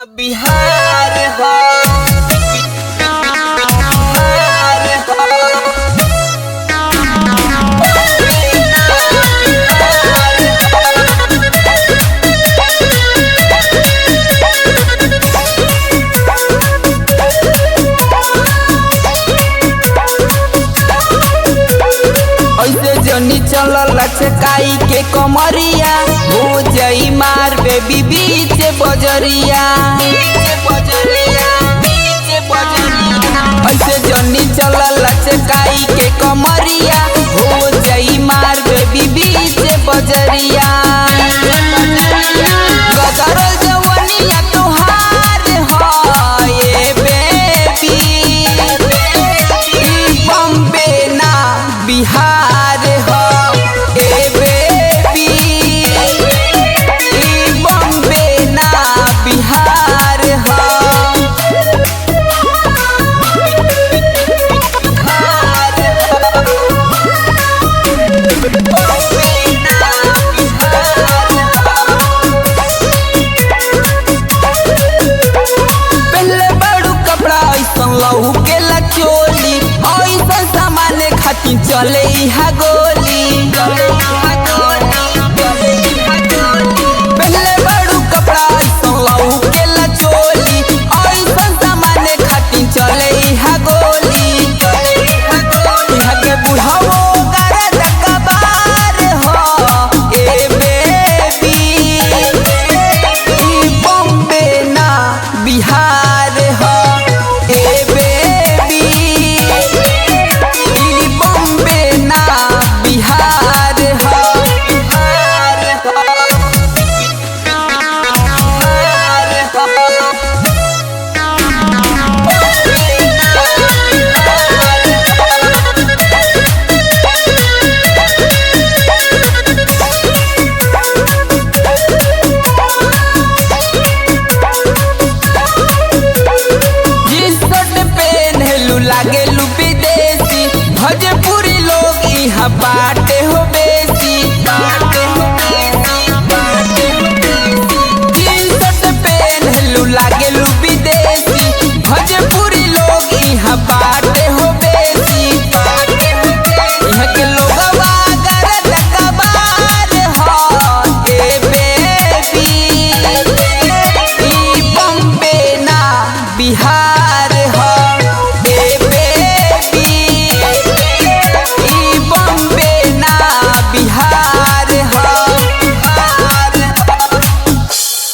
बिहार हो ऐसे जनी चलल चकाई के कमरिया हो जई मार बेबी बीच बजरिया ऐसे जनी चलल चकाई के कमरिया हो जई मार बेबी बीच बजरिया गदरल जवनिया तोहार हो ये बेबी बम्बे ना बिहार हो ए बेबी बम्बे ना बिहार हो पहले बड़ू कपड़ा ऐसा लहू के ला चोली ऐसा सामान खाती चले इहा गो